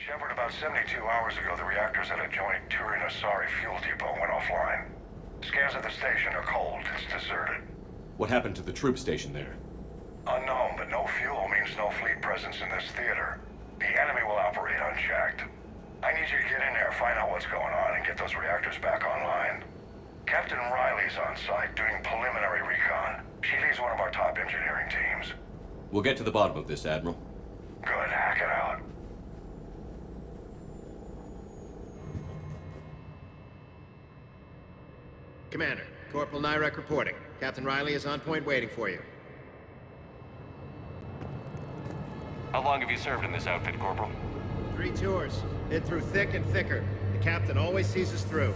Shepard, about 72 hours ago, the reactors at a joint Turin-Asari fuel depot went offline. Scans at the station are cold. It's deserted. What happened to the troop station there? Unknown, but no fuel means no fleet presence in this theater. The enemy will operate unchecked. I need you to get in there, find out what's going on, and get those reactors back online. Captain Riley's on site doing preliminary recon. She leads one of our top engineering teams. We'll get to the bottom of this, Admiral. Good, hack it out. Commander, Corporal Nyrek reporting. Captain Riley is on point waiting for you. How long have you served in this outfit, Corporal? 3 tours. Been through thick and thicker. The captain always sees us through.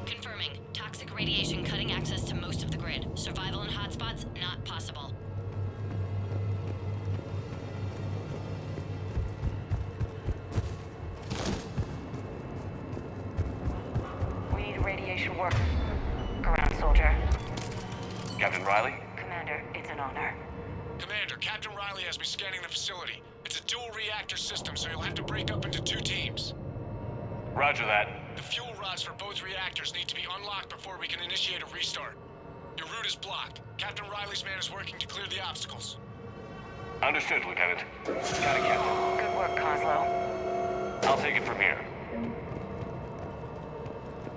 Confirming. Toxic radiation cutting access to most of the grid. Survival in hotspots not possible. We need radiation work. Around, soldier. Captain Riley? Commander, it's an honor. Commander, Captain Riley has me scanning the facility. It's a dual reactor system, so you'll have to break up into 2 teams. Roger that. The fuel rods for both reactors need to be unlocked before we can initiate a restart. Your route is blocked. Captain Riley's man is working to clear the obstacles. Understood, Lieutenant. Got it, Captain. Good work, Coslow. I'll take it from here.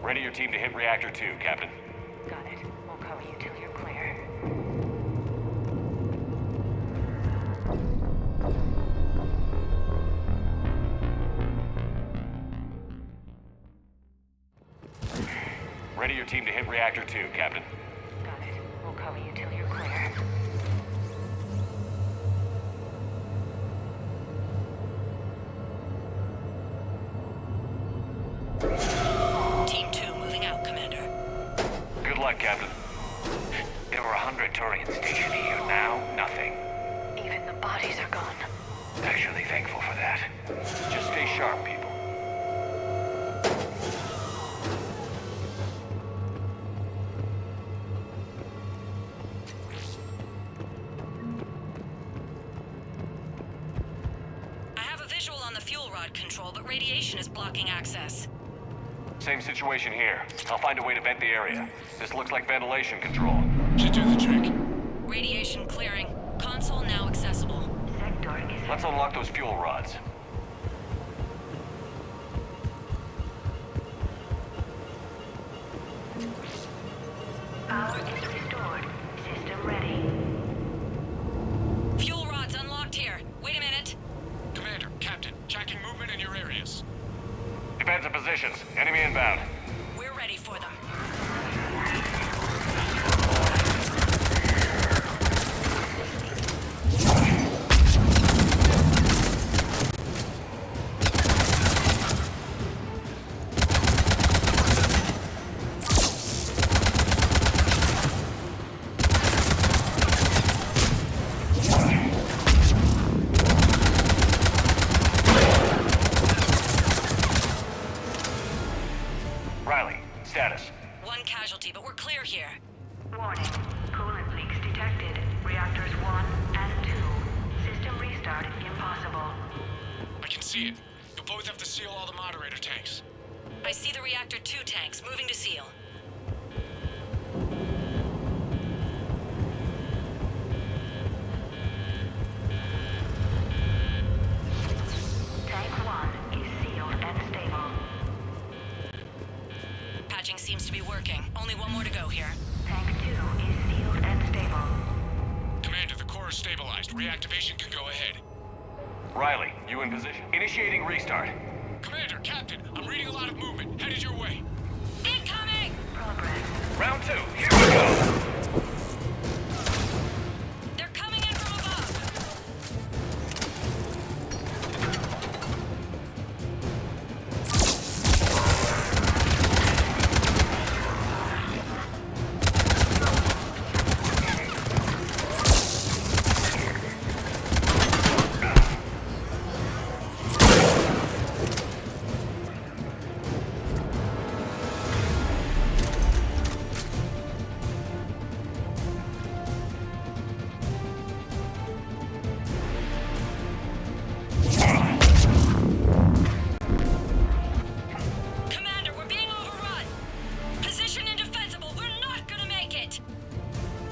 Ready your team to hit Reactor 2, Captain. Got it. We'll cover you till you're clear. Ready your team to hit Reactor 2, Captain. Got it. We'll cover you till you're clear. Team 2 moving out, Commander. Good luck, Captain. There were 100 Turians stationed here. Now, nothing. Even the bodies are gone. Actually thankful for that. Just stay sharp, people. I have a visual on the fuel rod control, but radiation is blocking access. Same situation here. I'll find a way to vent the area. This looks like ventilation control. Should do the trick. Radiation clearing. Console now accessible. Sector is... Let's unlock those fuel rods. Power is restored. System ready. Fuel rods unlocked here. Wait a minute. Commander, Captain, tracking movement in your areas. Defensive positions. Enemy inbound. We're ready for them. Riley, status. 1 casualty, but we're clear here. Warning. Coolant leaks detected. Reactors 1 and 2. System restart impossible. I can see it. You'll both have to seal all the moderator tanks. I see the Reactor 2 tanks moving to seal. Tank 1 is sealed and stable. Patching seems to be working. Only 1 more to go here. Tank 2 is sealed and stable. Commander, the core is stabilized. Reactivation can go ahead. Riley, you in position. Initiating restart. Commander, Captain, I'm reading a lot of movement. Headed your way. Incoming! Progress. Round 2, here we go! They're coming in from above!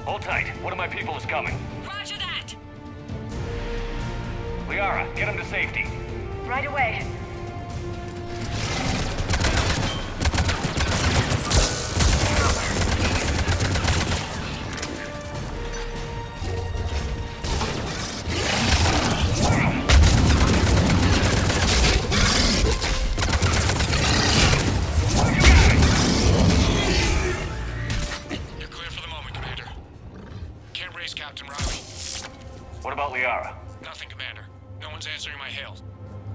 Hold tight. One of my people is coming. Roger that! Liara, get him to safety. Right away. You're clear for the moment, Commander. Can't raise Captain Riley. What about Liara? Nothing, Commander. No one's answering my hails.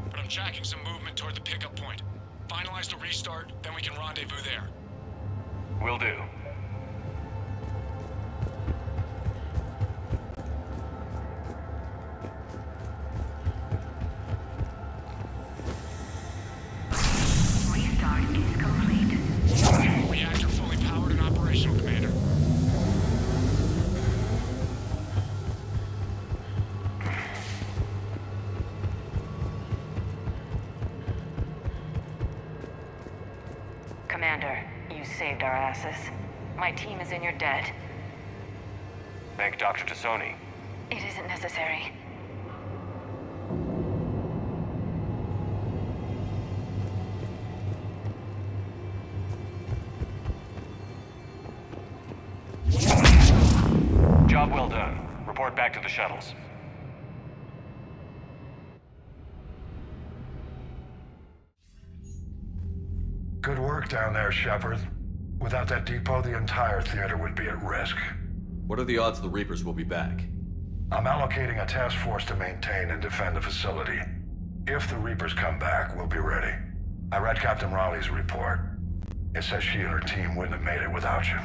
But I'm tracking some movement toward the pickup point. Finalize the restart, then we can rendezvous there. Will do. Restart is complete. Reactor fully powered and operational, Commander. Commander, you saved our asses. My team is in your debt. Thank Dr. Tassoni. It isn't necessary. Job well done. Report back to the shuttles. Good work down there, Shepard. Without that depot, the entire theater would be at risk. What are the odds the Reapers will be back? I'm allocating a task force to maintain and defend the facility. If the Reapers come back, we'll be ready. I read Captain Raleigh's report. It says she and her team wouldn't have made it without you.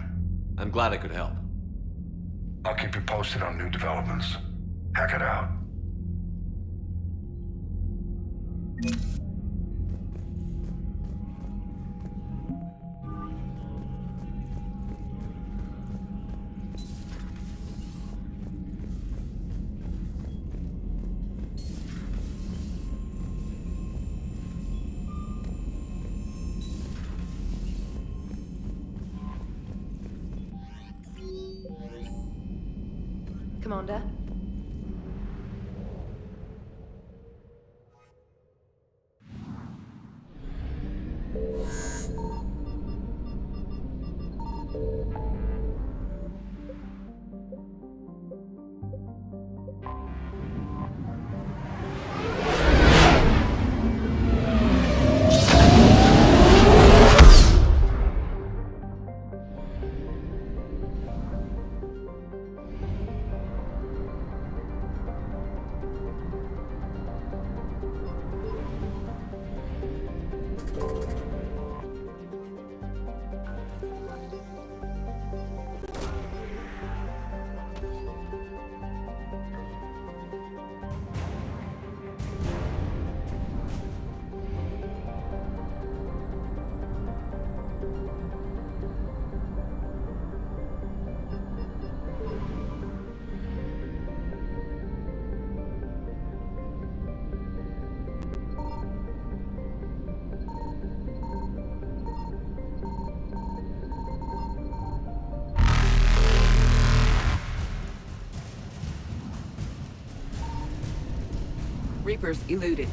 I'm glad I could help. I'll keep you posted on new developments. Hack it out. Commander? Reapers eluded.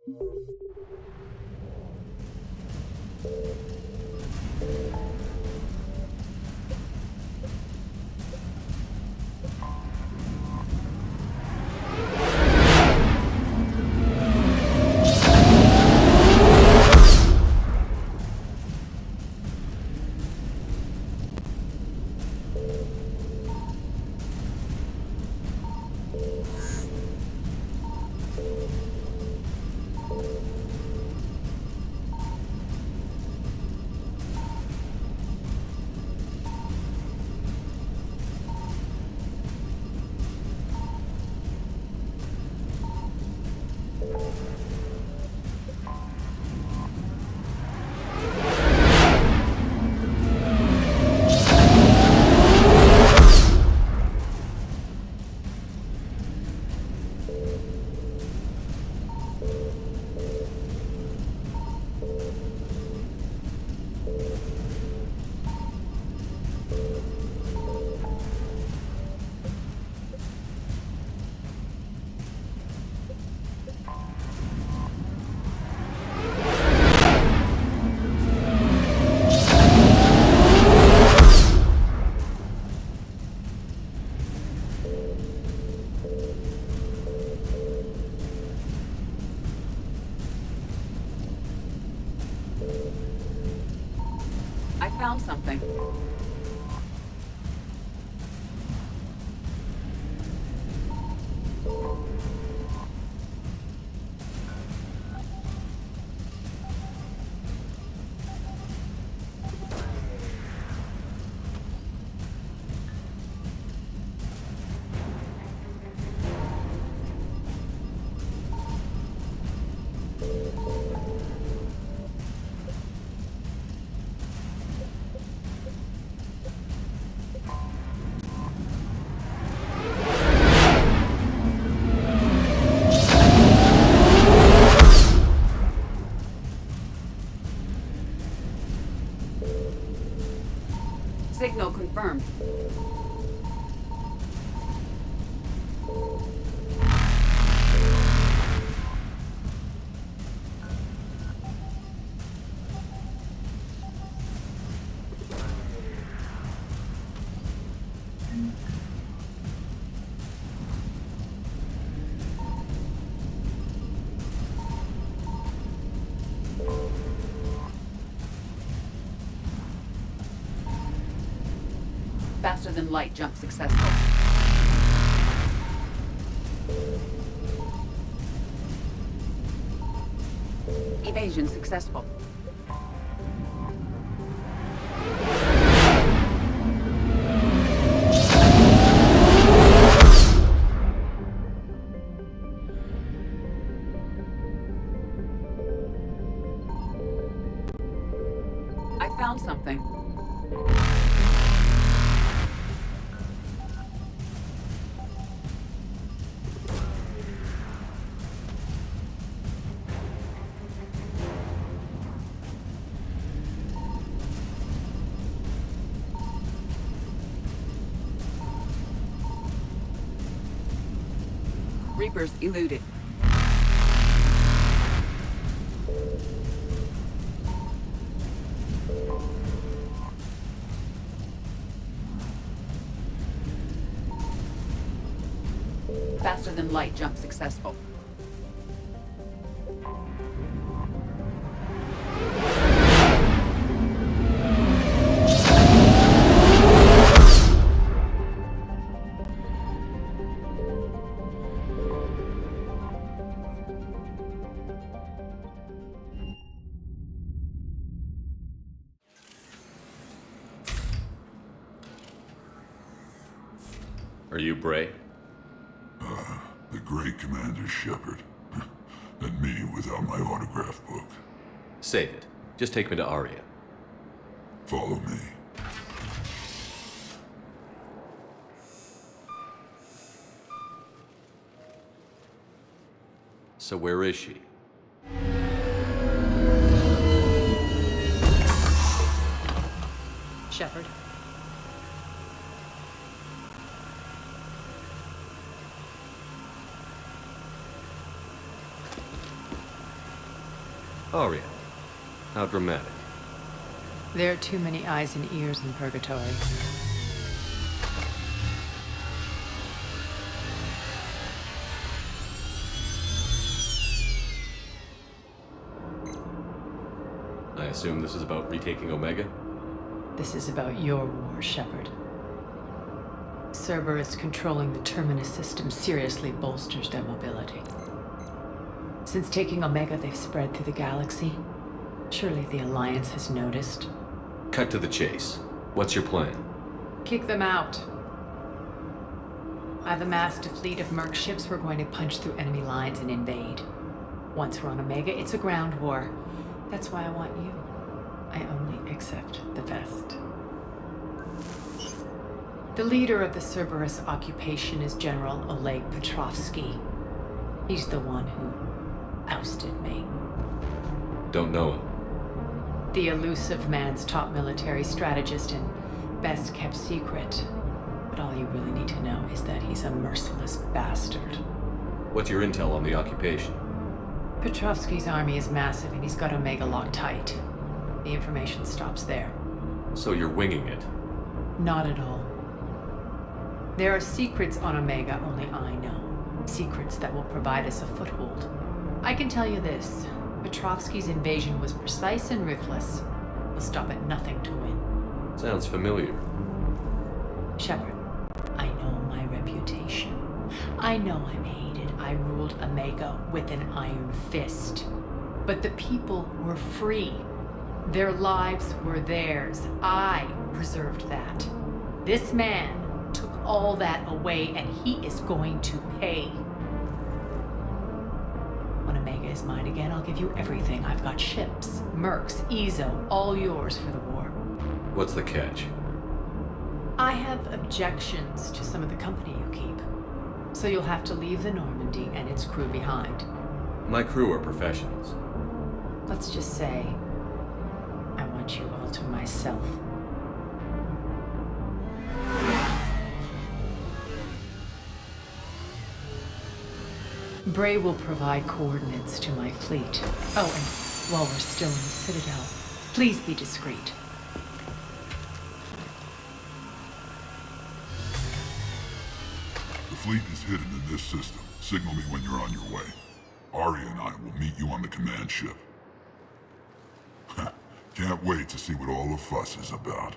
I found something. Signal confirmed. Faster than light jump successful. Evasion successful. I found something. Reapers eluded. Faster than light jump successful. Are you Bray? The great Commander Shepard. And me without my autograph book. Save it. Just take me to Aria. Follow me. So where is she? Shepard. Aria, how dramatic. There are too many eyes and ears in Purgatory. I assume this is about retaking Omega? This is about your war, Shepard. Cerberus controlling the Terminus system seriously bolsters their mobility. Since taking Omega, they've spread through the galaxy. Surely the Alliance has noticed. Cut to the chase. What's your plan? Kick them out. I've amassed a fleet of merc ships. We're going to punch through enemy lines and invade. Once we're on Omega, it's a ground war. That's why I want you. I only accept the best. The leader of the Cerberus occupation is General Oleg Petrovsky. He's the one who ousted me. Don't know him. The elusive man's top military strategist and best kept secret. But all you really need to know is that he's a merciless bastard. What's your intel on the occupation? Petrovsky's army is massive and he's got Omega locked tight. The information stops there. So you're winging it? Not at all. There are secrets on Omega only I know. Secrets that will provide us a foothold. I can tell you this. Petrovsky's invasion was precise and ruthless. We'll stop at nothing to win. Sounds familiar. Shepard, I know my reputation. I know I'm hated. I ruled Omega with an iron fist. But the people were free. Their lives were theirs. I preserved that. This man took all that away, and he is going to pay. When Omega is mine again, I'll give you everything. I've got ships, mercs, Ezo, all yours for the war. What's the catch? I have objections to some of the company you keep. So you'll have to leave the Normandy and its crew behind. My crew are professionals. Let's just say, I want you all to myself. Bray will provide coordinates to my fleet. Oh, and while we're still in the Citadel, please be discreet. The fleet is hidden in this system. Signal me when you're on your way. Aria and I will meet you on the command ship. Can't wait to see what all the fuss is about.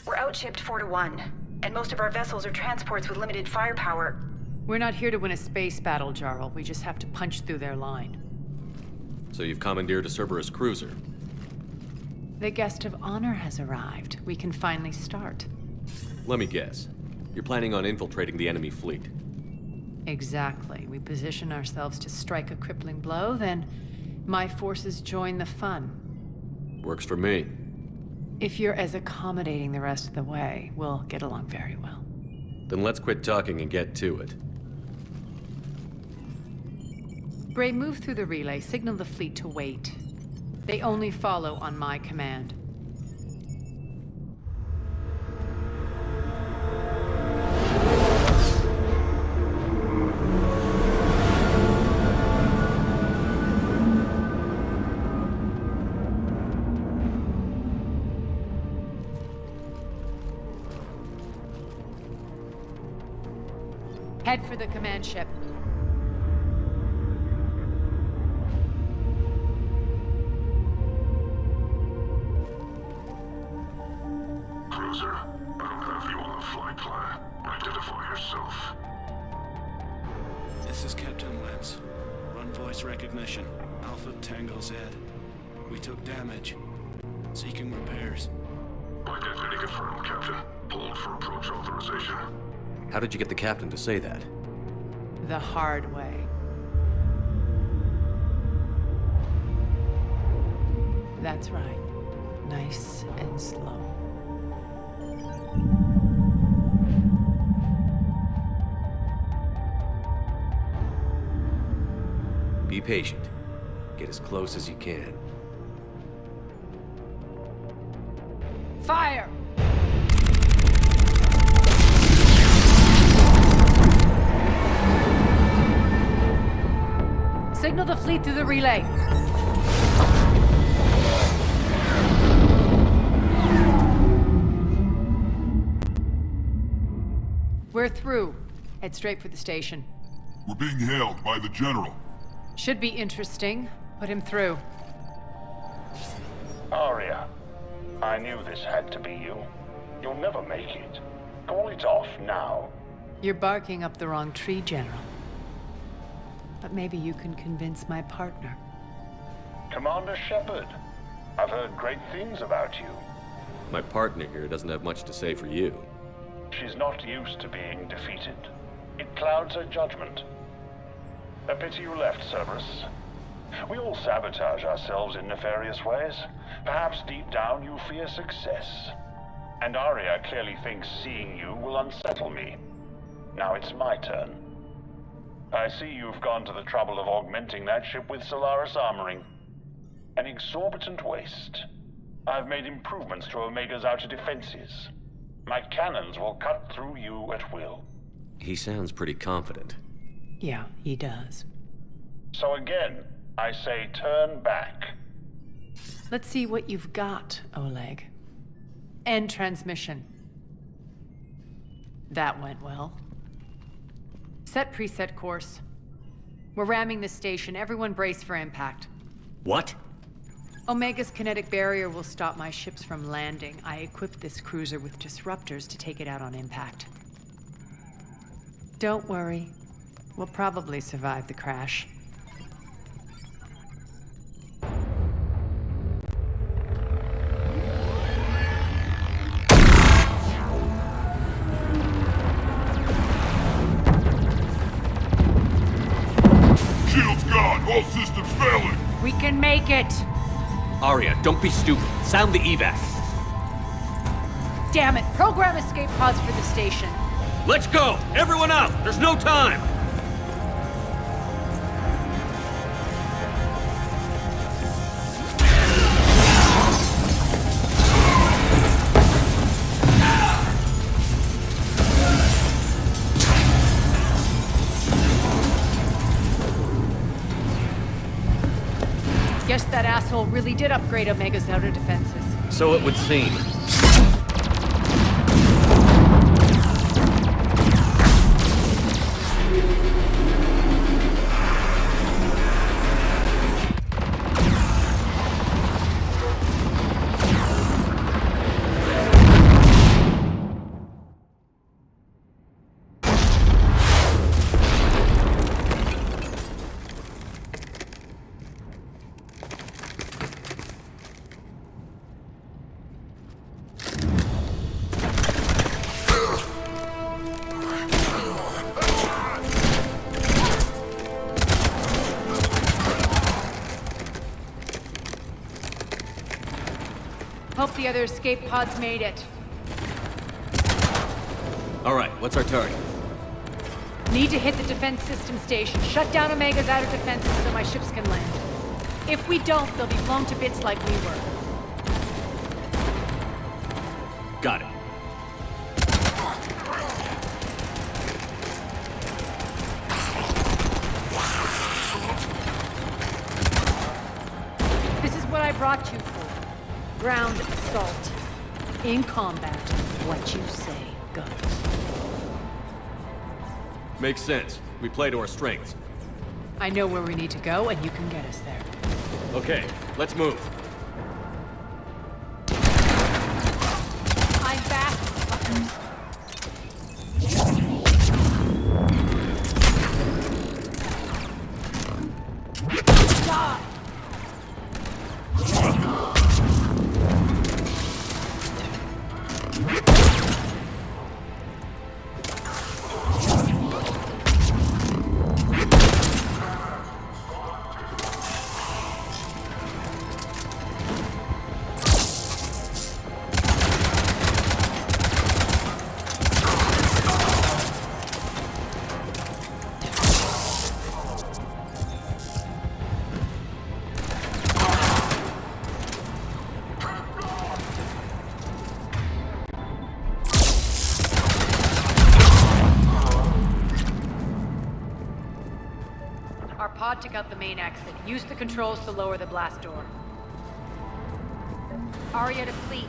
We're outshipped 4-1, and most of our vessels are transports with limited firepower. We're not here to win a space battle, Jarl. We just have to punch through their line. So you've commandeered a Cerberus cruiser? The guest of honor has arrived. We can finally start. Let me guess. You're planning on infiltrating the enemy fleet? Exactly. We position ourselves to strike a crippling blow, then my forces join the fun. Works for me. If you're as accommodating the rest of the way, we'll get along very well. Then let's quit talking and get to it. Bray, move through the relay. Signal the fleet to wait. They only follow on my command. Head for the command ship. Cruiser, I don't have you on the flight plan. Identify yourself. This is Captain Lance. Run voice recognition. Alpha Tango Z. We took damage. Seeking repairs. Identity confirmed, Captain. Hold for approach authorization. How did you get the captain to say that? The hard way. That's right. Nice and slow. Be patient. Get as close as you can. Fire! Signal the fleet through the relay. We're through. Head straight for the station. We're being hailed by the General. Should be interesting. Put him through. Aria, I knew this had to be you. You'll never make it. Call it off now. You're barking up the wrong tree, General. But maybe you can convince my partner. Commander Shepard, I've heard great things about you. My partner here doesn't have much to say for you. She's not used to being defeated. It clouds her judgment. A pity you left, Cerberus. We all sabotage ourselves in nefarious ways. Perhaps deep down you fear success. And Aria clearly thinks seeing you will unsettle me. Now it's my turn. I see you've gone to the trouble of augmenting that ship with Solaris armoring. An exorbitant waste. I've made improvements to Omega's outer defenses. My cannons will cut through you at will. He sounds pretty confident. Yeah, he does. So again, I say turn back. Let's see what you've got, Oleg. End transmission. That went well. Set preset course. We're ramming the station. Everyone brace for impact. What? Omega's kinetic barrier will stop my ships from landing. I equipped this cruiser with disruptors to take it out on impact. Don't worry. We'll probably survive the crash. Shield's gone! All systems failing! We can make it! Aria, don't be stupid. Sound the evac. Damn it! Program escape pods for the station. Let's go! Everyone out! There's no time! Guess that asshole really did upgrade Omega's outer defenses. So it would seem. Hope the other escape pods made it. All right, what's our target? Need to hit the defense system station. Shut down Omega's outer defenses so my ships can land. If we don't, they'll be blown to bits like we were. Got it. This is what I brought you for. Ground assault. In combat, what you say goes. Makes sense. We play to our strengths. I know where we need to go, and you can get us there. Okay, let's move. I'm back, fuckers. Stop! Our pod took out the main exit. Use the controls to lower the blast door. Aria to fleet.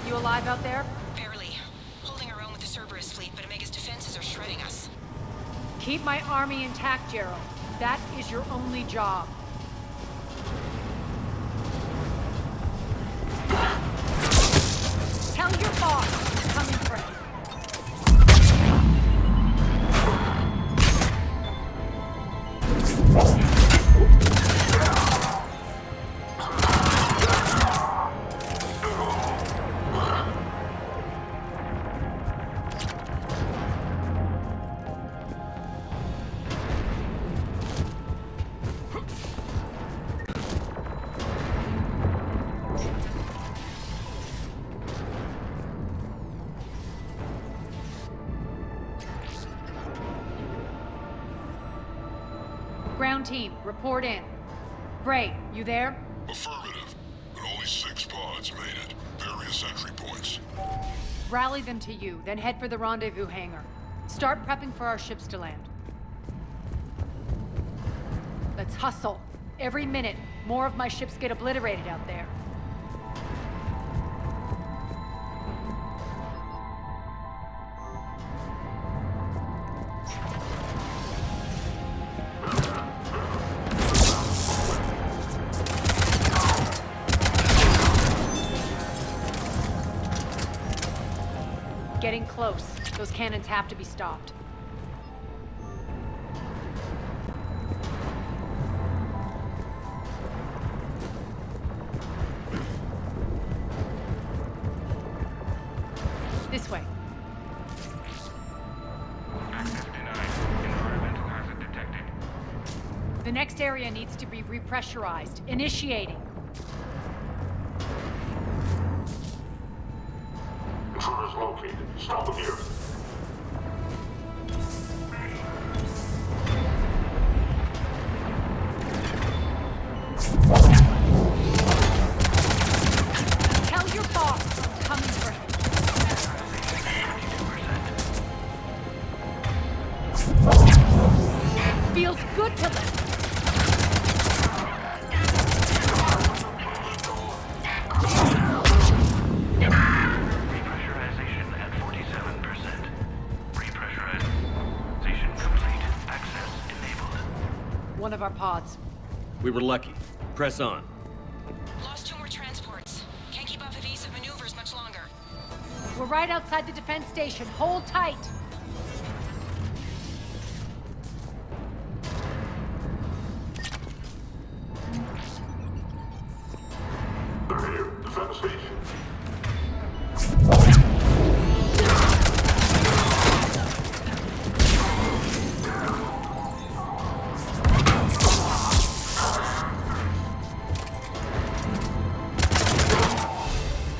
You alive out there? Barely. Holding our own with the Cerberus fleet, but Omega's defenses are shredding us. Keep my army intact, Gerald. That is your only job. Tell your boss I'm coming for him. Ground team, report in. Bray, you there? Affirmative. But only 6 pods made it. Various entry points. Rally them to you, then head for the rendezvous hangar. Start prepping for our ships to land. Let's hustle. Every minute, more of my ships get obliterated out there. Getting close. Those cannons have to be stopped. This way. Access denied. Environmental hazard detected. The next area needs to be repressurized. Initiating. Intruders located. Stop them here. Tell your boss I'm coming for him. Feels good to live. Repressurization at 47%. Repressurization complete. Access enabled. One of our pods. We were lucky. Press on. Lost 2 more transports. Can't keep up evasive maneuvers much longer. We're right outside the defense station. Hold tight. They're here. Defend the station.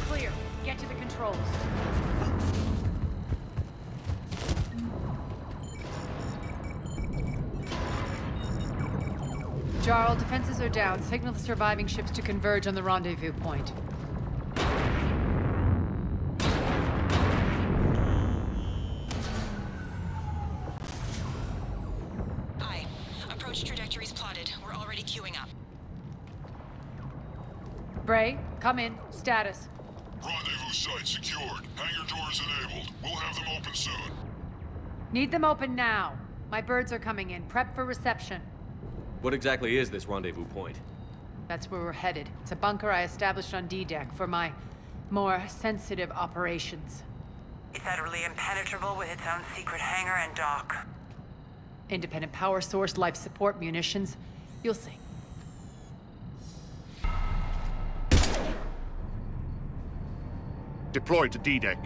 Clear. Get to the controls. Jarl, defenses are down. Signal the surviving ships to converge on the rendezvous point. Aye. Approach trajectories plotted. We're already queuing up. Bray, come in. Status. Rendezvous site secured. Hangar doors enabled. We'll have them open soon. Need them open now. My birds are coming in. Prep for reception. What exactly is this rendezvous point? That's where we're headed. It's a bunker I established on D-Deck for my more sensitive operations. It's utterly impenetrable with its own secret hangar and dock. Independent power source, life support, munitions. You'll see. Deploy to D-Deck.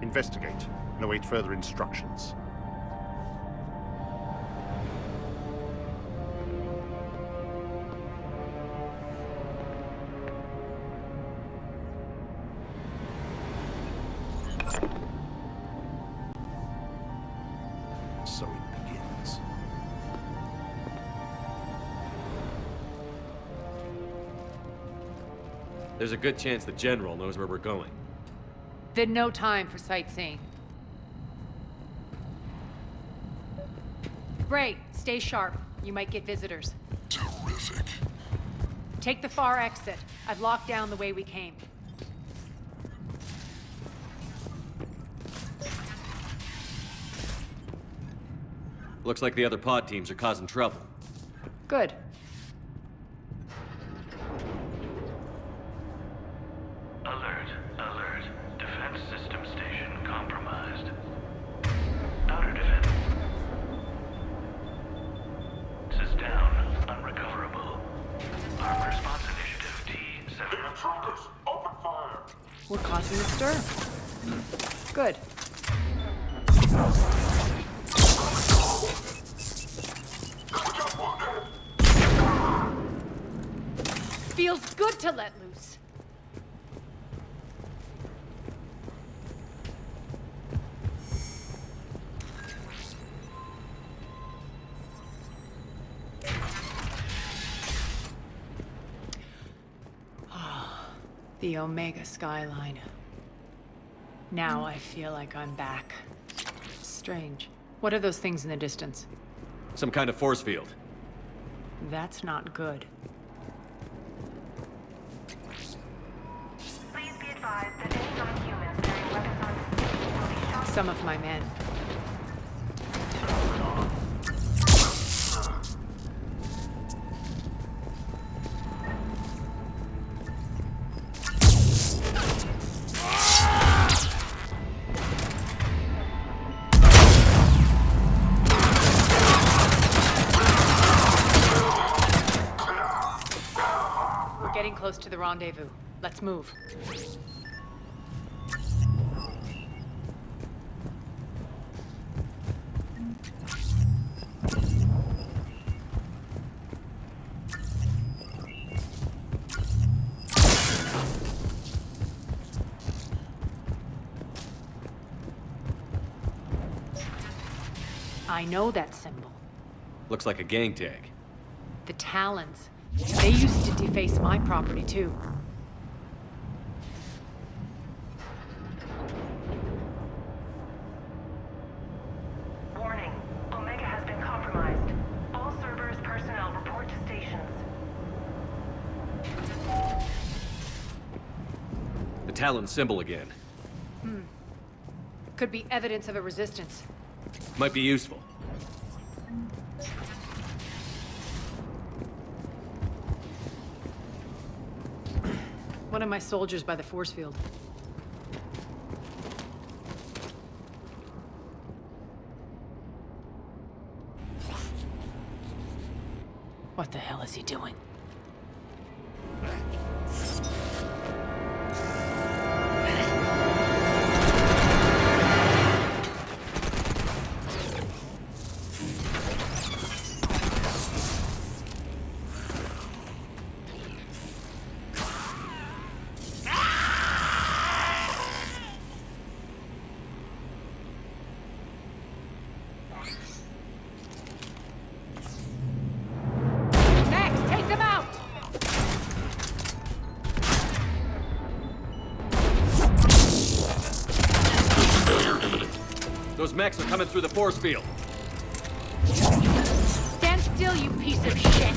Investigate and await further instructions. So it begins. There's a good chance the General knows where we're going. Then no time for sightseeing. Bray, stay sharp. You might get visitors. Terrific. Take the far exit. I've locked down the way we came. Looks like the other pod teams are causing trouble. Good. Alert, alert. Defense system station compromised. Outer defense is down, unrecoverable. Armed response initiative T7. Intruders, open fire! We're causing a stir. Good. Feels good to let loose. The Omega skyline. Now I feel like I'm back. Strange. What are those things in the distance? Some kind of force field. That's not good. Please be advised that any non-humans carrying weapons on the station will be shot. Some of my men. Getting close to the rendezvous. Let's move. I know that symbol. Looks like a gang tag. The Talons. They used to deface my property, too. Warning. Omega has been compromised. All Cerberus personnel report to stations. The Talon symbol again. Could be evidence of a resistance. Might be useful. One of my soldiers by the force field. What the hell is he doing? Those mechs are coming through the force field. Stand still, you piece of shit!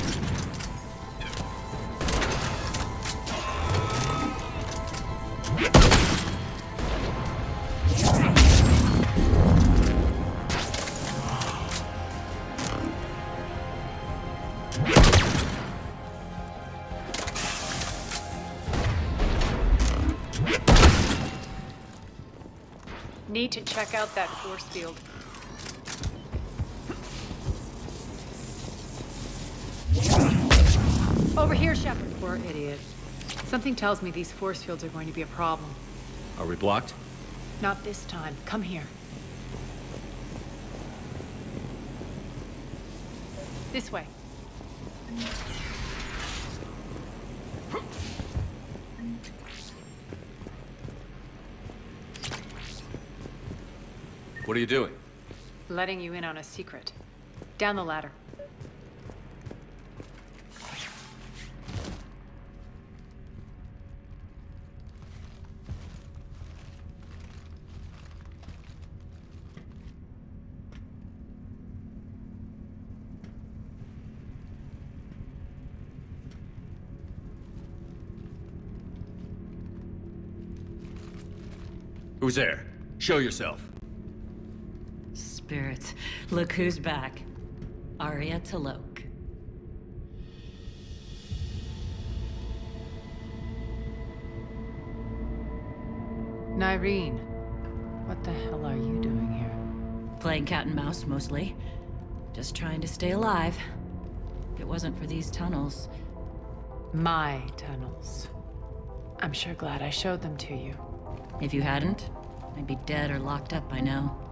Need to check out that force field. Over here, Shepard. Poor idiot. Something tells me these force fields are going to be a problem. Are we blocked? Not this time. Come here. This way. What are you doing? Letting you in on a secret. Down the ladder. Who's there? Show yourself. Spirits, look who's back. Arya T'Loak. Nyreen, what the hell are you doing here? Playing cat and mouse, mostly. Just trying to stay alive. If it wasn't for these tunnels... My tunnels. I'm sure glad I showed them to you. If you hadn't, I'd be dead or locked up by now.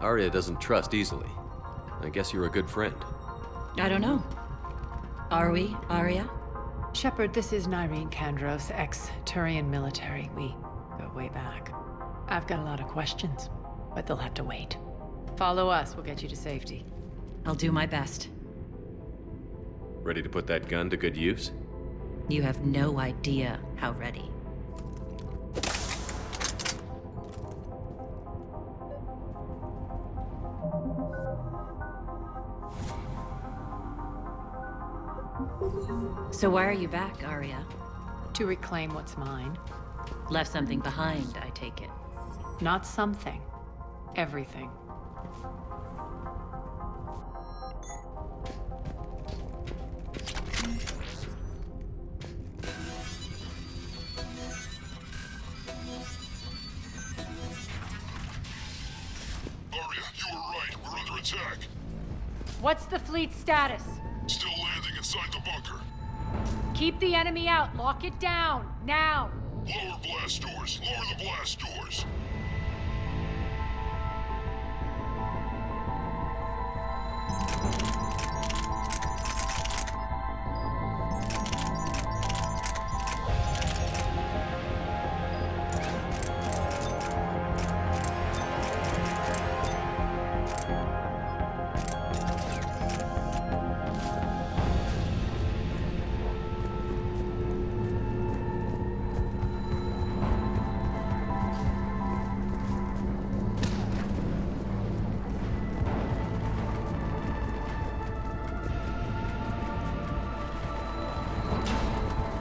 Arya doesn't trust easily. I guess you're a good friend. I don't know. Are we, Arya? Shepard, this is Nyreen Kandros, ex-Turian military. We go way back. I've got a lot of questions, but they'll have to wait. Follow us, we'll get you to safety. I'll do my best. Ready to put that gun to good use? You have no idea how ready. So why are you back, Arya? To reclaim what's mine. Left something behind, I take it. Not something. Everything. Arya, you were right. We're under attack. What's the fleet's status? Still landing inside the bunker. Keep the enemy out. Lock it down. Now. Lower blast doors. Lower the blast doors.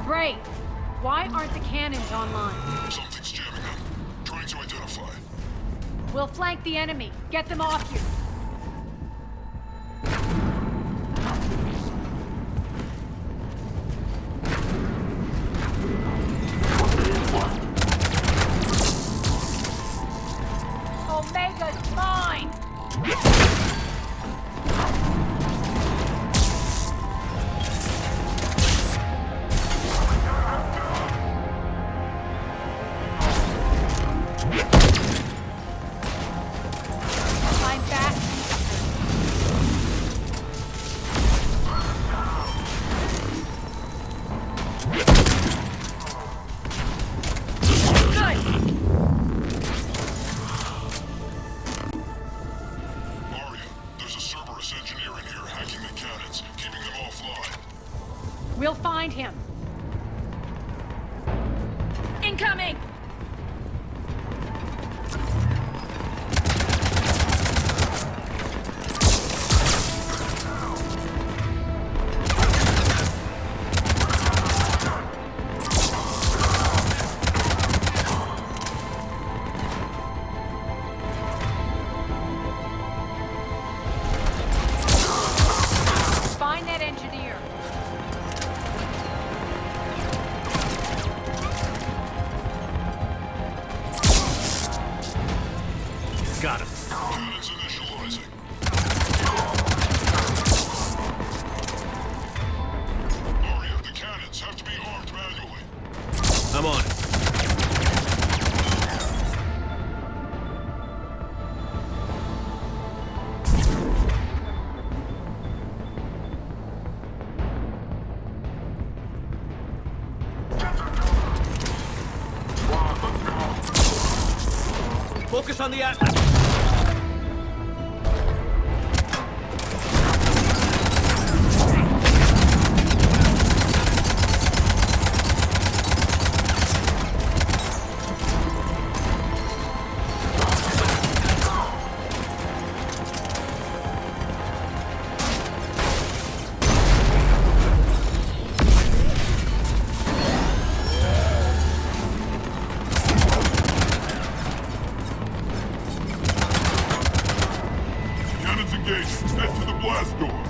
Great. Why aren't the cannons online? Something's jamming them. Trying to identify. We'll flank the enemy. Get them off you. Omega's mine! I'm back. Arya, there's a Cerberus engineer in here hacking the cannons, keeping them offline. We'll find him. Incoming! Find that engineer. Cannons initializing. Aria, the cannons have to be armed manually. I'm on it. Focus on the Atlas. Cannons engaged. Head to the blast door.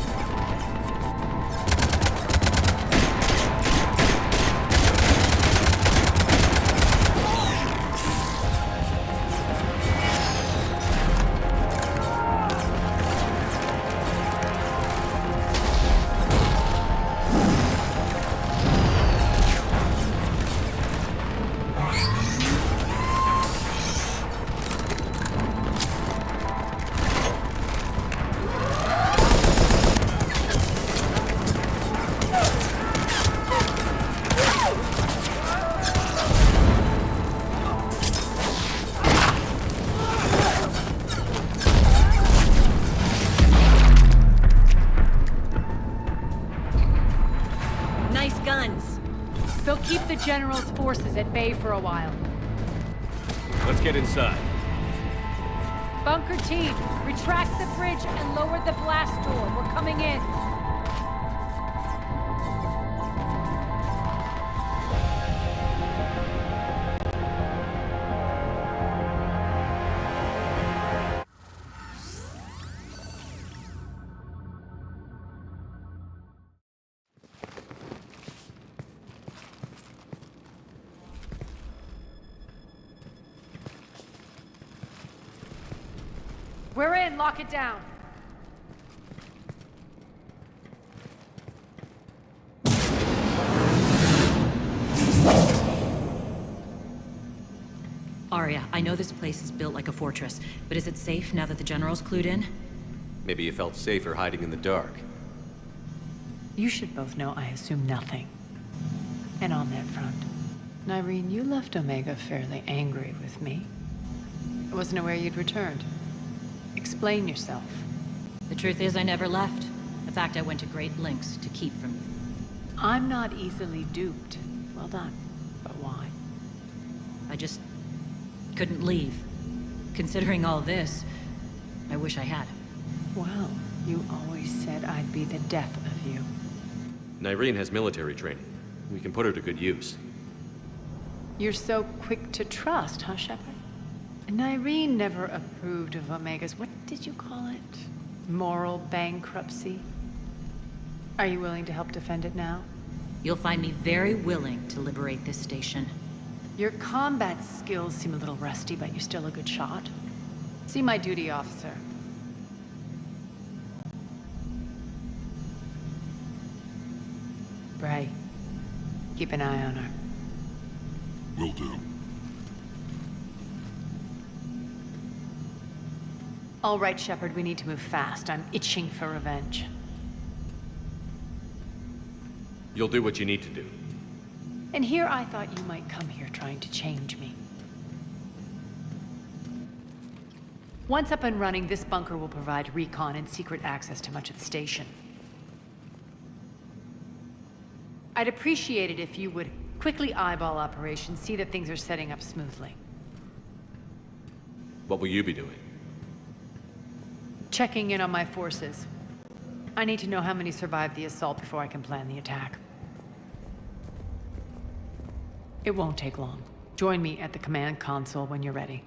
Nice guns. They'll keep the General's forces at bay for a while. Let's get inside. Bunker team, retract the bridge and lower the blast door. We're coming in. We're in. Lock it down. Aria, I know this place is built like a fortress, but is it safe now that the General's clued in? Maybe you felt safer hiding in the dark. You should both know I assume nothing. And on that front, Nyreen, you left Omega fairly angry with me. I wasn't aware you'd returned. Explain yourself. The truth is I never left. In fact, I went to great lengths to keep from you. I'm not easily duped. Well done. But why? I just couldn't leave. Considering all this, I wish I had. Well, you always said I'd be the death of you. Nyreen has military training. We can put her to good use. You're so quick to trust, huh, Shepard? Nyreen never approved of Omega's, what did you call it? Moral bankruptcy? Are you willing to help defend it now? You'll find me very willing to liberate this station. Your combat skills seem a little rusty, but you're still a good shot. See my duty officer. Bray, keep an eye on her. Will do. All right, Shepard, we need to move fast. I'm itching for revenge. You'll do what you need to do. And here I thought you might come here trying to change me. Once up and running, this bunker will provide recon and secret access to much of the station. I'd appreciate it if you would quickly eyeball operations, see that things are setting up smoothly. What will you be doing? Checking in on my forces. I need to know how many survived the assault before I can plan the attack. It won't take long. Join me at the command console when you're ready.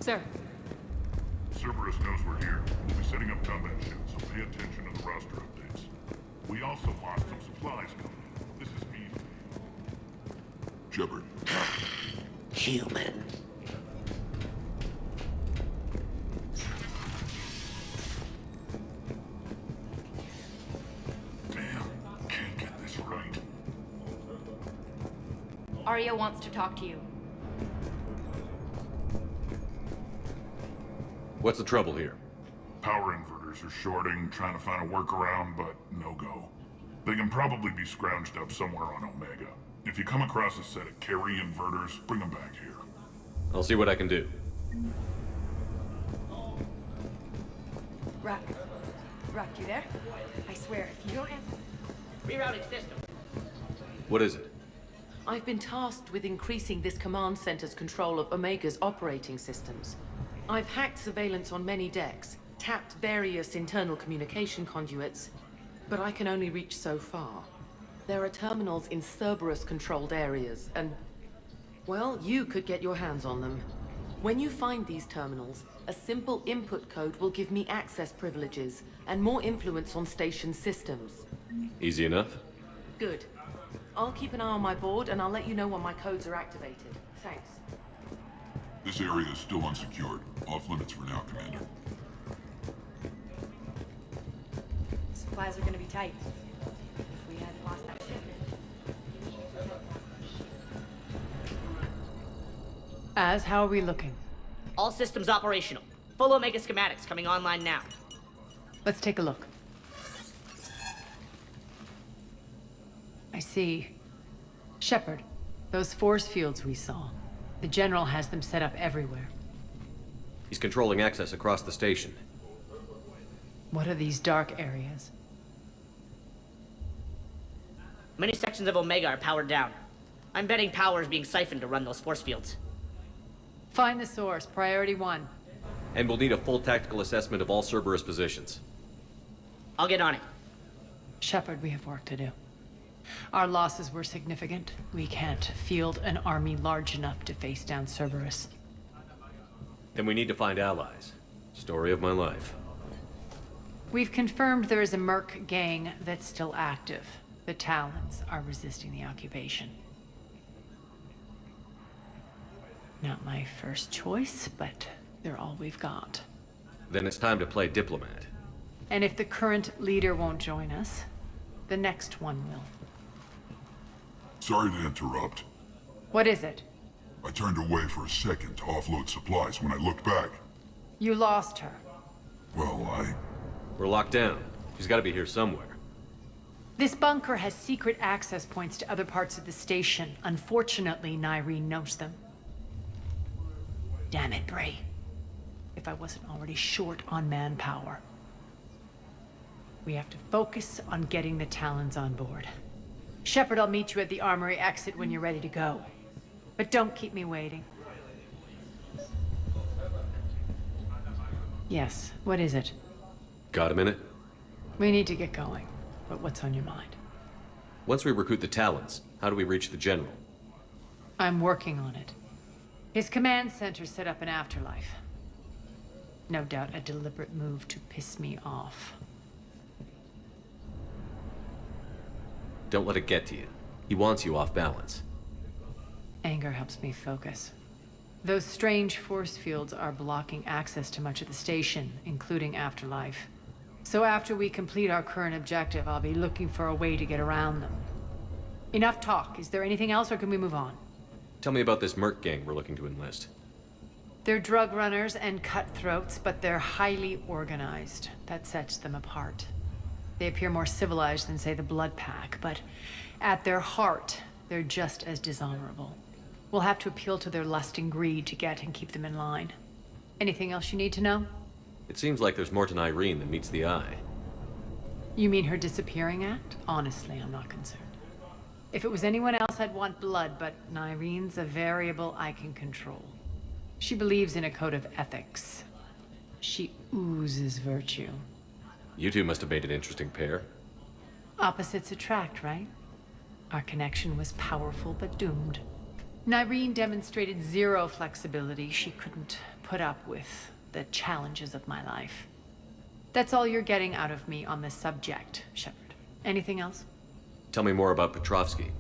Sir. Cerberus knows we're here. We'll be setting up combat shields, so pay attention to the roster updates. We also want some supplies coming in. This is me. Shepard. Human. Damn, can't get this right. Arya wants to talk to you. What's the trouble here? Power inverters are shorting, trying to find a workaround, but no go. They can probably be scrounged up somewhere on Omega. If you come across a set of carry inverters, bring them back here. I'll see what I can do. Rock. Rock, you there? I swear, if you don't answer... Rerouting system. What is it? I've been tasked with increasing this command center's control of Omega's operating systems. I've hacked surveillance on many decks, tapped various internal communication conduits, but I can only reach so far. There are terminals in Cerberus-controlled areas, and... well, you could get your hands on them. When you find these terminals, a simple input code will give me access privileges and more influence on station systems. Easy enough? Good. I'll keep an eye on my board, and I'll let you know when my codes are activated. Thanks. This area is still unsecured. Off limits for now, Commander. Supplies are gonna be tight. If we hadn't lost that shipment. Az, how are we looking? All systems operational. Full Omega schematics coming online now. Let's take a look. I see. Shepard, those force fields we saw. The General has them set up everywhere. He's controlling access across the station. What are these dark areas? Many sections of Omega are powered down. I'm betting power is being siphoned to run those force fields. Find the source, priority 1. And we'll need a full tactical assessment of all Cerberus positions. I'll get on it. Shepard, we have work to do. Our losses were significant. We can't field an army large enough to face down Cerberus. Then we need to find allies. Story of my life. We've confirmed there is a Merc gang that's still active. The Talons are resisting the occupation. Not my first choice, but they're all we've got. Then it's time to play diplomat. And if the current leader won't join us, the next one will. Sorry to interrupt. What is it? I turned away for a second to offload supplies. When I looked back, You lost her. well, We're locked down. She's got to be here somewhere. This bunker has secret access points to other parts of the station. Unfortunately, Nyreen knows them. Damn it, Bray. If I wasn't already short on manpower. We have to focus on getting the Talons on board. Shepard, I'll meet you at the armory exit when you're ready to go. But don't keep me waiting. Yes, what is it? Got a minute? We need to get going. But what's on your mind? Once we recruit the Talons, how do we reach the General? I'm working on it. His command center set up an afterlife. No doubt a deliberate move to piss me off. Don't let it get to you. He wants you off balance. Anger helps me focus. Those strange force fields are blocking access to much of the station, including Afterlife. So after we complete our current objective, I'll be looking for a way to get around them. Enough talk. Is there anything else, or can we move on? Tell me about this Merc gang we're looking to enlist. They're drug runners and cutthroats, but they're highly organized. That sets them apart. They appear more civilized than, say, the Blood Pack, but at their heart, they're just as dishonorable. We'll have to appeal to their lust and greed to get and keep them in line. Anything else you need to know? It seems like there's more to Nyreen than meets the eye. You mean her disappearing act? Honestly, I'm not concerned. If it was anyone else, I'd want blood, but Nyreen's a variable I can control. She believes in a code of ethics. She oozes virtue. You two must have made an interesting pair. Opposites attract, right? Our connection was powerful but doomed. Nyreen demonstrated zero flexibility. She couldn't put up with the challenges of my life. That's all you're getting out of me on this subject, Shepard. Anything else? Tell me more about Petrovsky.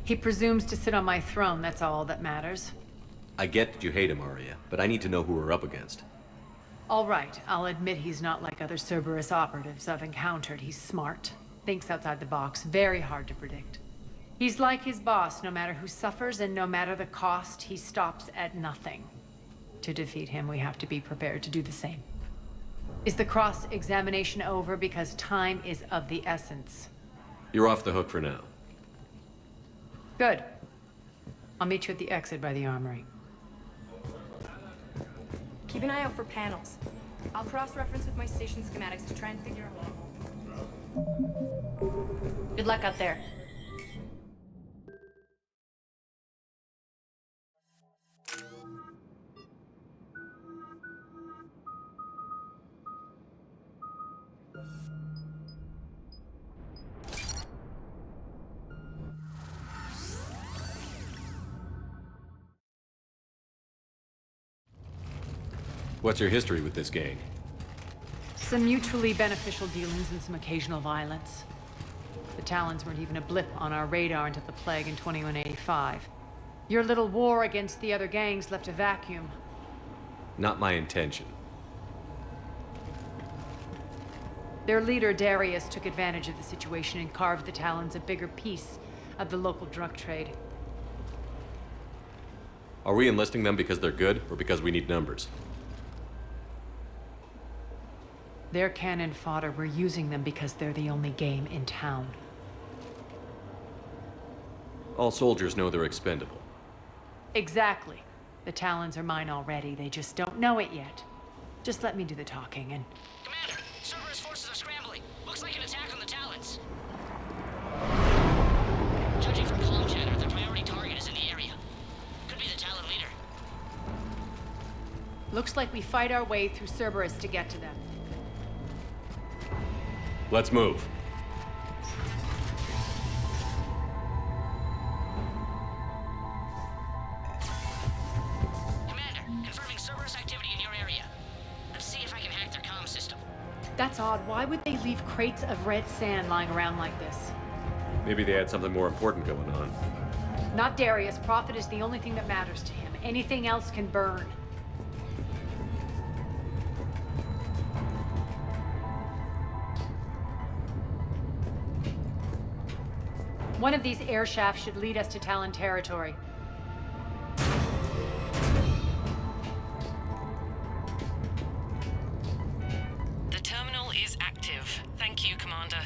He presumes to sit on my throne, that's all that matters. I get that you hate him, Aria, but I need to know who we're up against. All right, I'll admit he's not like other Cerberus operatives I've encountered. He's smart, thinks outside the box, very hard to predict. He's like his boss, no matter who suffers and no matter the cost, he stops at nothing. To defeat him, we have to be prepared to do the same. Is the cross-examination over? Because time is of the essence. You're off the hook for now. Good. I'll meet you at the exit by the armory. Keep an eye out for panels. I'll cross-reference with my station schematics to try and figure out. Good luck out there. What's your history with this gang? Some mutually beneficial dealings and some occasional violence. The Talons weren't even a blip on our radar until the plague in 2185. Your little war against the other gangs left a vacuum. Not my intention. Their leader, Darius, took advantage of the situation and carved the Talons a bigger piece of the local drug trade. Are we enlisting them because they're good, or because we need numbers? They're cannon fodder. We're using them because they're the only game in town. All soldiers know they're expendable. Exactly. The Talons are mine already. They just don't know it yet. Just let me do the talking and... Commander, Cerberus forces are scrambling. Looks like an attack on the Talons. Judging from comm chatter, their priority target is in the area. Could be the Talon leader. Looks like we fight our way through Cerberus to get to them. Let's move. Commander, confirming Cerberus activity in your area. Let's see if I can hack their comm system. That's odd. Why would they leave crates of red sand lying around like this? Maybe they had something more important going on. Not Darius. Profit is the only thing that matters to him. Anything else can burn. One of these air shafts should lead us to Talon territory. The terminal is active. Thank you, Commander.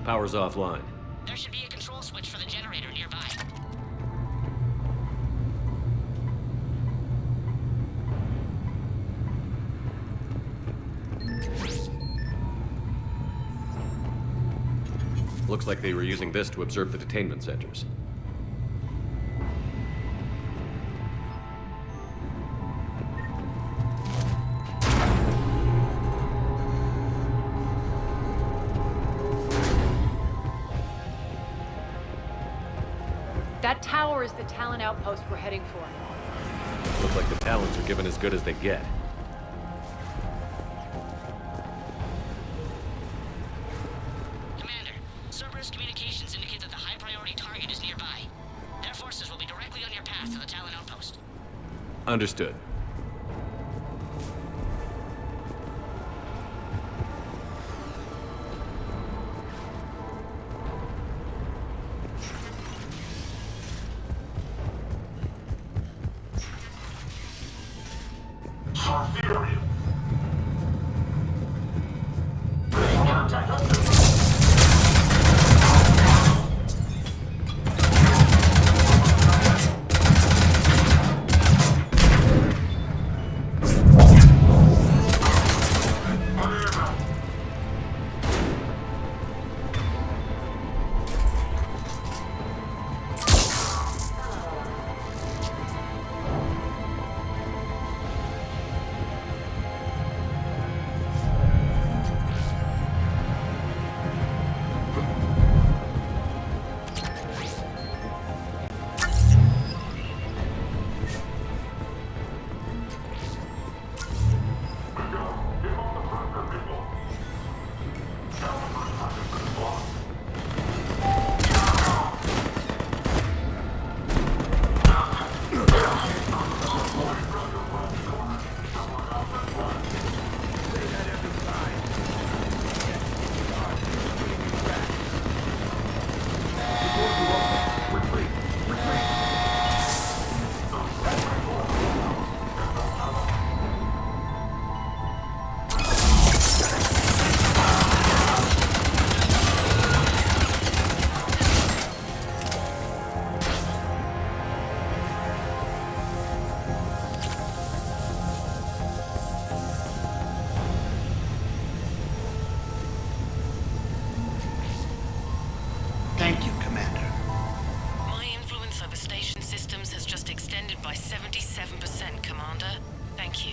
Power's offline. There should be a control switch for the generator nearby. Looks like they were using this to observe the detainment centers. That tower is the Talon outpost we're heading for. Looks like the Talons are given as good as they get. Commander, Cerberus communications indicate that the high-priority target is nearby. Their forces will be directly on your path to the Talon outpost. Understood. Thank you, Commander. My influence over station systems has just extended by 77%, Commander. Thank you.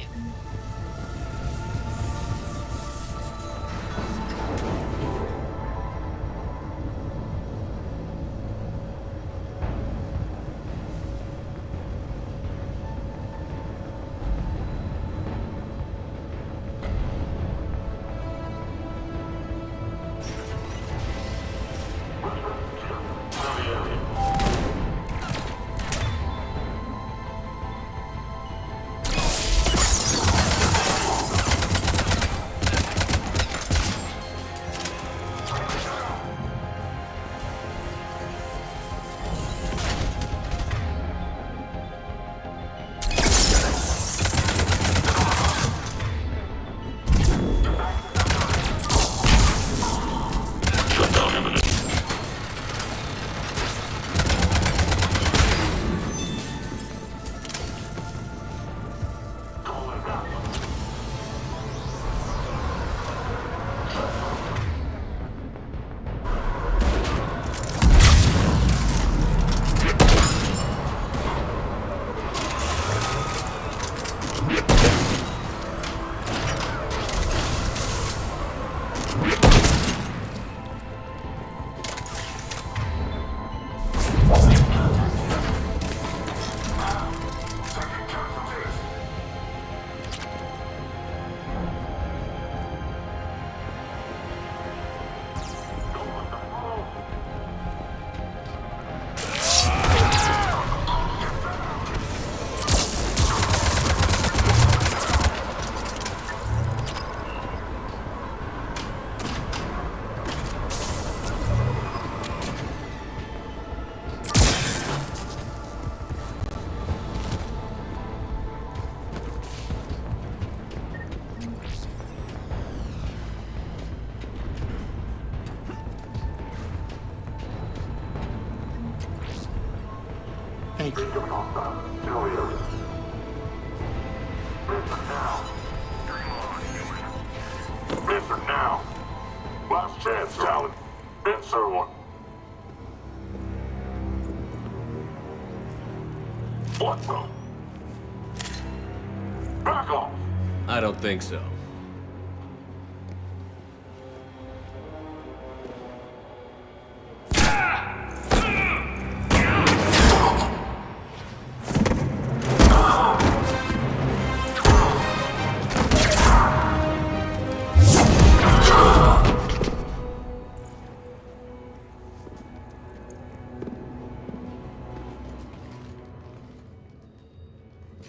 Thank you. Listen now. Last chance, Talon. It's one. What the? Back off! I don't think so.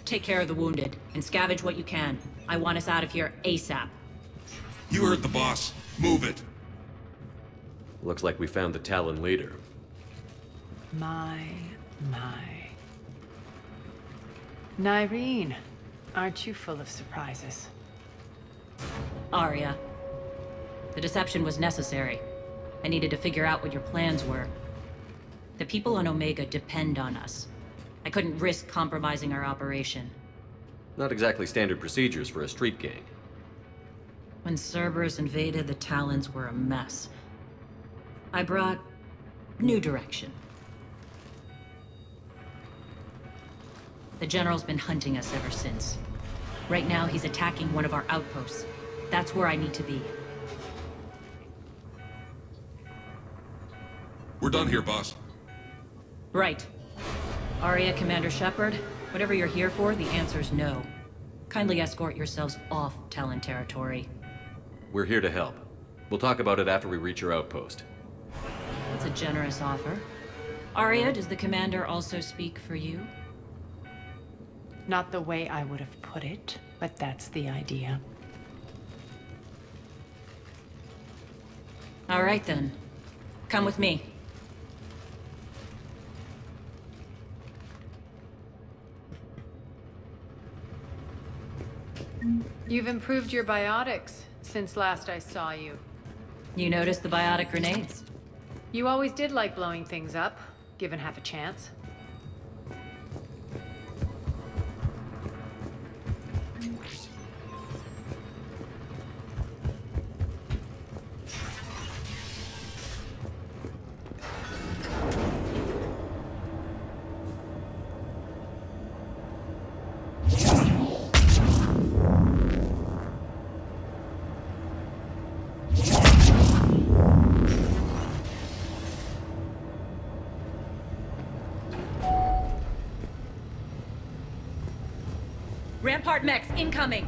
Take care of the wounded, and scavenge what you can. I want us out of here ASAP. You heard the boss. Move it. Looks like we found the Talon leader. My. Nyreen, aren't you full of surprises? Arya. The deception was necessary. I needed to figure out what your plans were. The people on Omega depend on us. I couldn't risk compromising our operation. Not exactly standard procedures for a street gang. When Cerberus invaded, the Talons were a mess. I brought new direction. The General's been hunting us ever since. Right now, he's attacking one of our outposts. That's where I need to be. We're done here, boss. Right. Arya, Commander Shepard, whatever you're here for, the answer's no. Kindly escort yourselves off Talon territory. We're here to help. We'll talk about it after we reach your outpost. That's a generous offer. Arya, does the Commander also speak for you? Not the way I would have put it, but that's the idea. All right then. Come with me. You've improved your biotics since last I saw you. You noticed the biotic grenades? You always did like blowing things up, given half a chance. Rampart mechs incoming!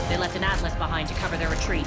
They left an Atlas behind to cover their retreat.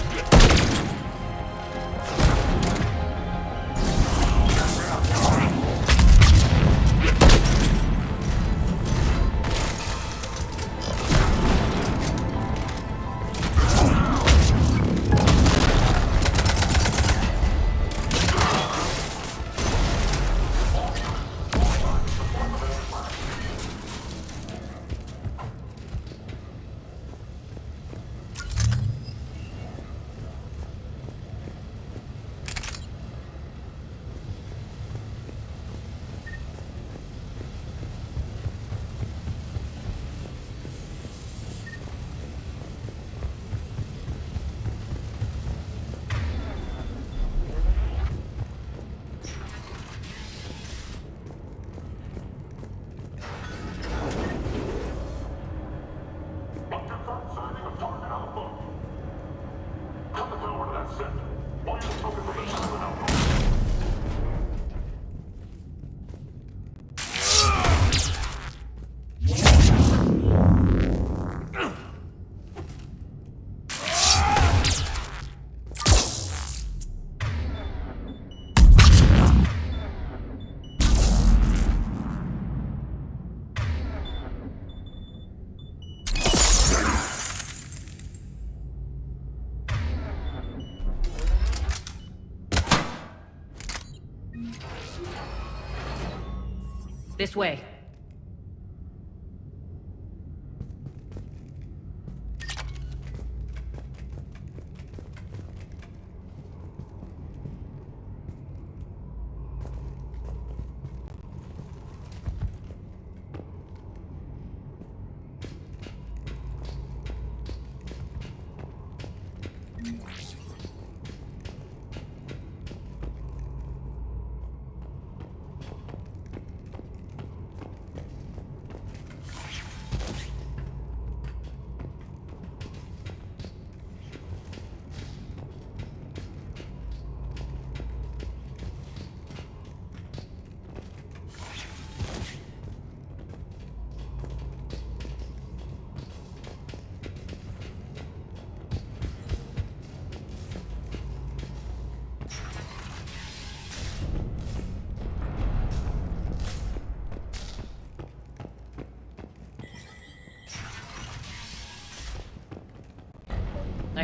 This way.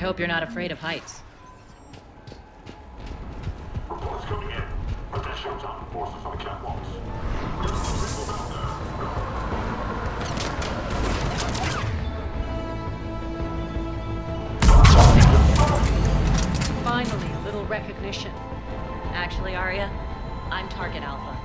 hope you're not afraid of heights. Reports coming in. Additional time forces on the catwalks. Finally, a little recognition. Actually, Arya, I'm Target Alpha.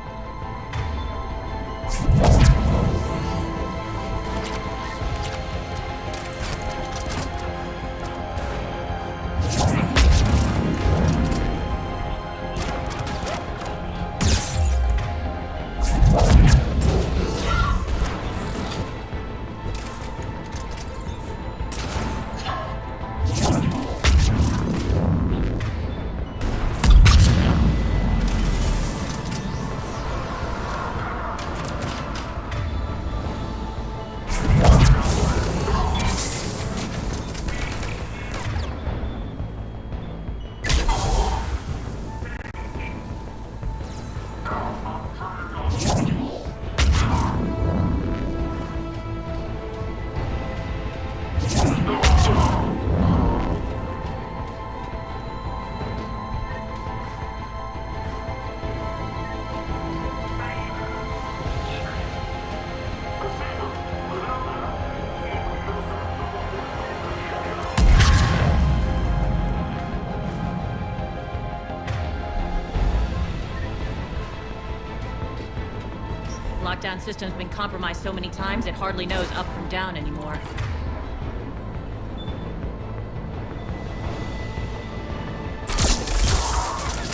Lockdown system's been compromised so many times it hardly knows up from down anymore.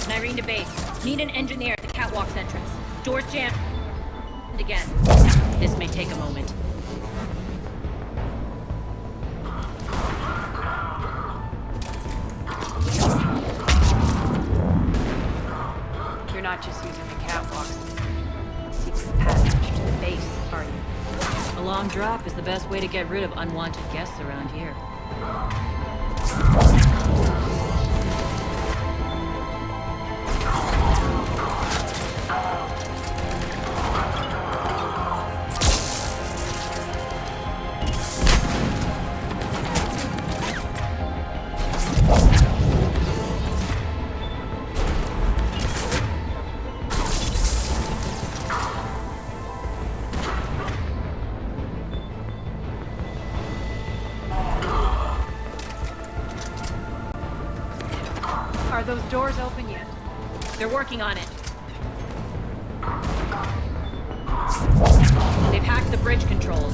Nyreen to base. Need an engineer at the catwalk's entrance. Doors jammed. And again. This may take a moment. You're not just using the catwalks. Secret passage to the base, are you? A long drop is the best way to get rid of unwanted guests around here. Are those doors open yet? They're working on it. They've hacked the bridge controls.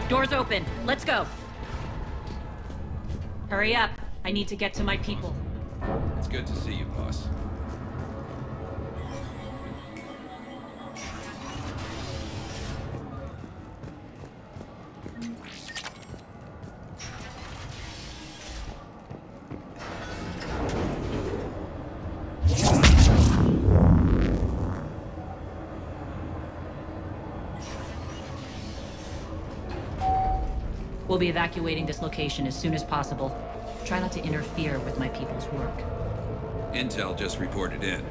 Doors open. Let's go. Hurry up. I need to get to my people. It's good to see you, boss. We'll be evacuating this location as soon as possible. Try not to interfere with my people's work. Intel just reported in.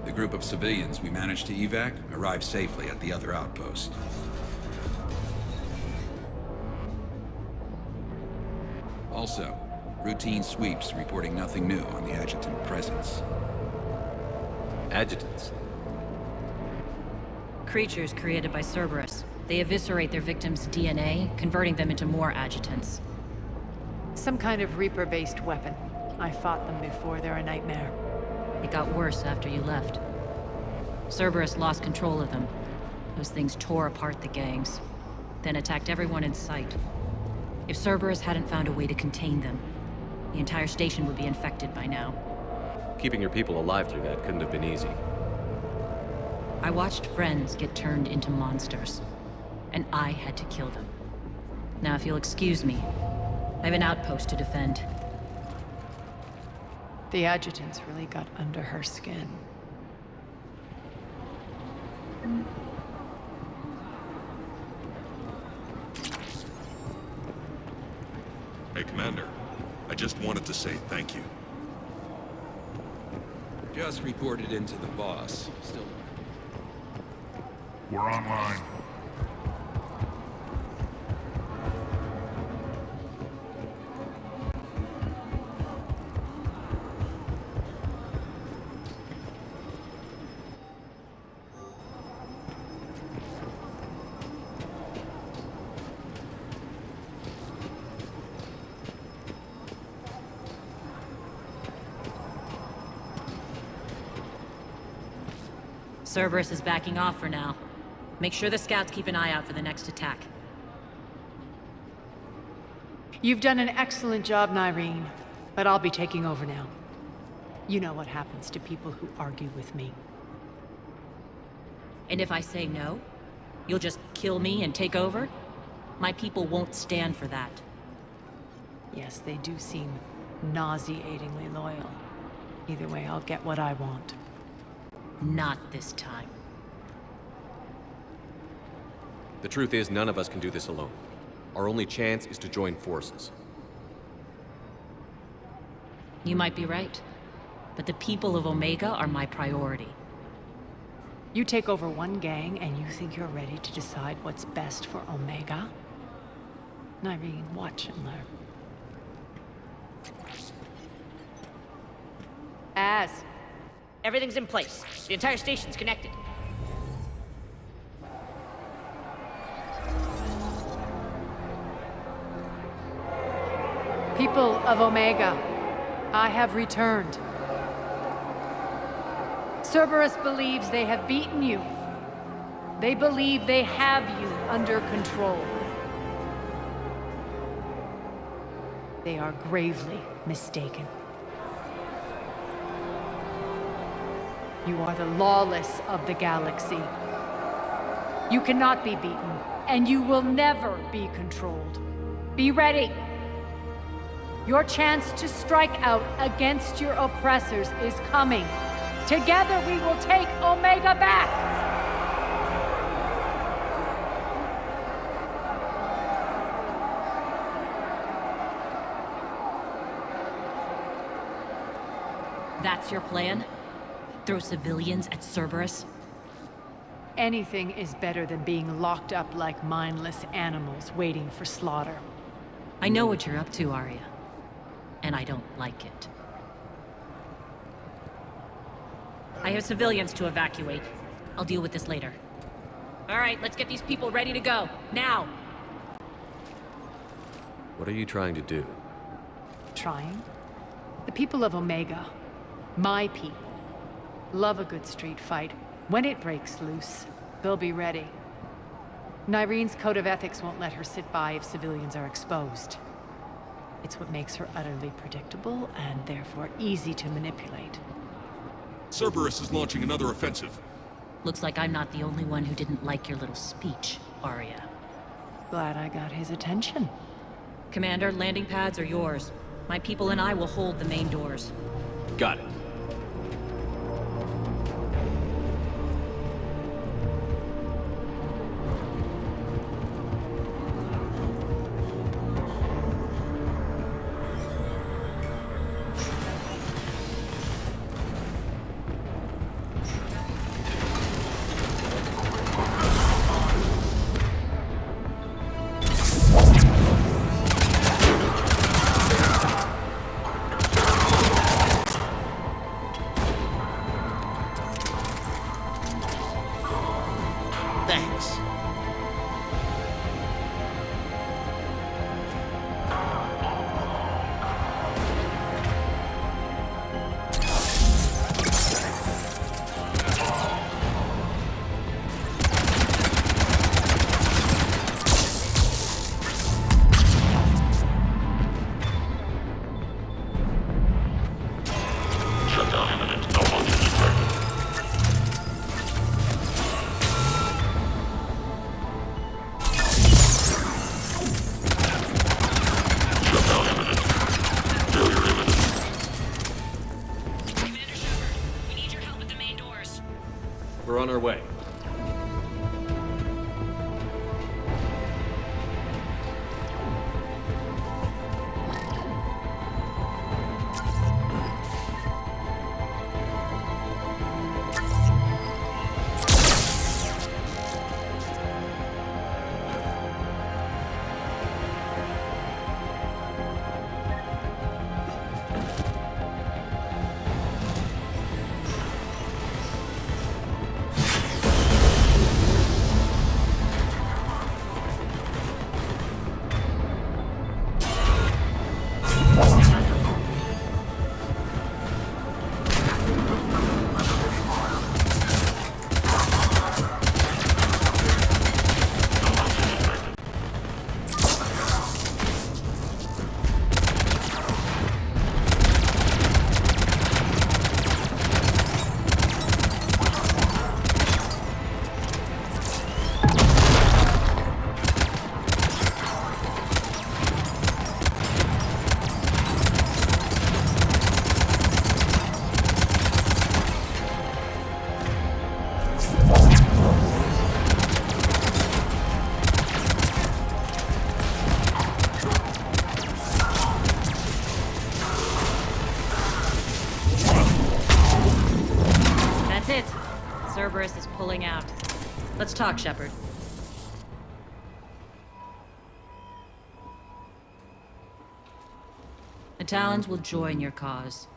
The group of civilians we managed to evac arrived safely at the other outpost. Also, routine sweeps reporting nothing new on the adjutant presence. Adjutants? Creatures created by Cerberus. They eviscerate their victims' DNA, converting them into more adjutants. Some kind of Reaper-based weapon. I fought them before, they're a nightmare. It got worse after you left. Cerberus lost control of them. Those things tore apart the gangs, then attacked everyone in sight. If Cerberus hadn't found a way to contain them, the entire station would be infected by now. Keeping your people alive through that couldn't have been easy. I watched friends get turned into monsters, and I had to kill them. Now, if you'll excuse me, I have an outpost to defend. The adjutant's really got under her skin. Hey, Commander. I just wanted to say thank you. Just reported into the boss. Still... We're online. Cerberus is backing off for now. Make sure the scouts keep an eye out for the next attack. You've done an excellent job, Nyreen, but I'll be taking over now. You know what happens to people who argue with me. And if I say no, you'll just kill me and take over? My people won't stand for that. Yes, they do seem nauseatingly loyal. Either way, I'll get what I want. Not this time. The truth is, none of us can do this alone. Our only chance is to join forces. You might be right, but the people of Omega are my priority. You take over one gang and you think you're ready to decide what's best for Omega? Nyreen, watch and learn. Everything's in place. The entire station's connected. People of Omega, I have returned. Cerberus believes they have beaten you. They believe they have you under control. They are gravely mistaken. You are the lawless of the galaxy. You cannot be beaten, and you will never be controlled. Be ready. Your chance to strike out against your oppressors is coming. Together we will take Omega back! That's your plan? Throw civilians at Cerberus? Anything is better than being locked up like mindless animals waiting for slaughter. I know what you're up to, Arya. And I don't like it. I have civilians to evacuate. I'll deal with this later. All right, let's get these people ready to go. Now! What are you trying to do? Trying? The people of Omega, my people, love a good street fight. When it breaks loose, they'll be ready. Nyreen's code of ethics won't let her sit by if civilians are exposed. It's what makes her utterly predictable and therefore easy to manipulate. Cerberus is launching another offensive. Looks like I'm not the only one who didn't like your little speech, Arya. Glad I got his attention. Commander, landing pads are yours. My people and I will hold the main doors. Got it. we're on our way. Cerberus is pulling out. Let's talk, Shepard. The Talons will join your cause.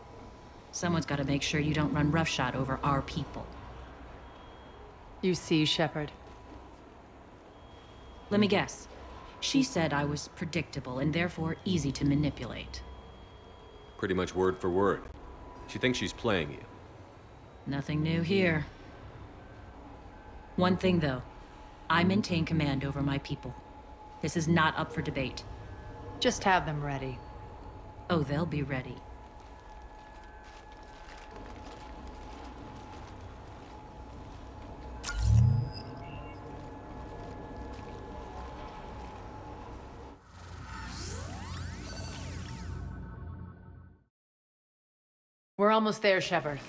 Someone's got to make sure you don't run roughshod over our people. You see, Shepard? Let me guess. She said I was predictable and therefore easy to manipulate. Pretty much word for word. She thinks she's playing you. Nothing new here. One thing, though. I maintain command over my people. This is not up for debate. Just have them ready. Oh, they'll be ready. We're almost there, Shepard.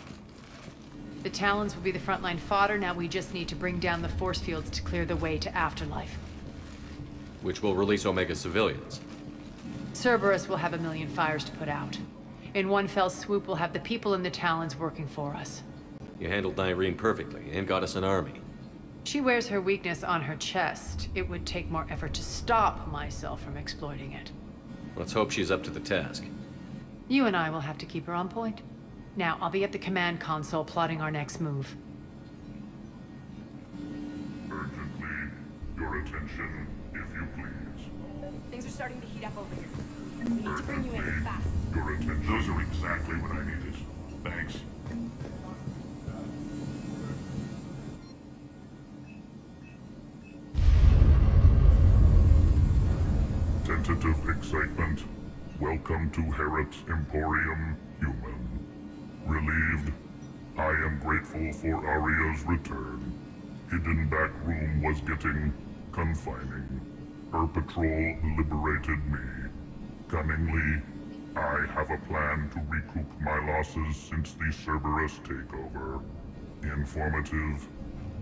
The Talons will be the frontline fodder. Now we just need to bring down the force fields to clear the way to Afterlife. Which will release Omega civilians. Cerberus will have 1,000,000 fires to put out. In one fell swoop, we'll have the people in the Talons working for us. You handled Nyreen perfectly and got us an army. She wears her weakness on her chest. It would take more effort to stop myself from exploiting it. Let's hope she's up to the task. You and I will have to keep her on point. Now, I'll be at the command console plotting our next move. Urgently, your attention, if you please. Things are starting to heat up over here. We need to bring you in fast. Your attention. Those are exactly what I needed. Thanks. Tentative excitement. Welcome to Herod Emporium, Human. Relieved, I am grateful for Aria's return. Hidden back room was getting confining. Her patrol liberated me. Cunningly, I have a plan to recoup my losses since the Cerberus takeover. Informative,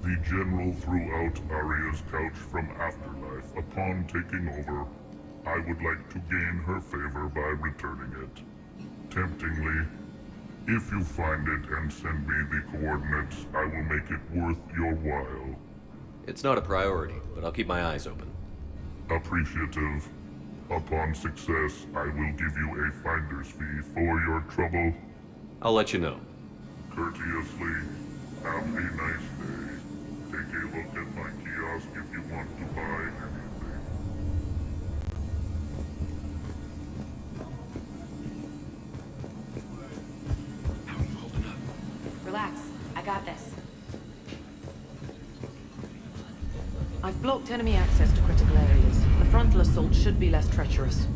the General threw out Aria's couch from Afterlife upon taking over. I would like to gain her favor by returning it. Temptingly, if you find it and send me the coordinates, I will make it worth your while. It's not a priority, but I'll keep my eyes open. Appreciative. Upon success, I will give you a finder's fee for your trouble. I'll let you know. Courteously, have a nice day. Take a look at my kiosk if you want to buy anything. Relax. I got this. I've blocked enemy access to critical areas. The frontal assault should be less treacherous.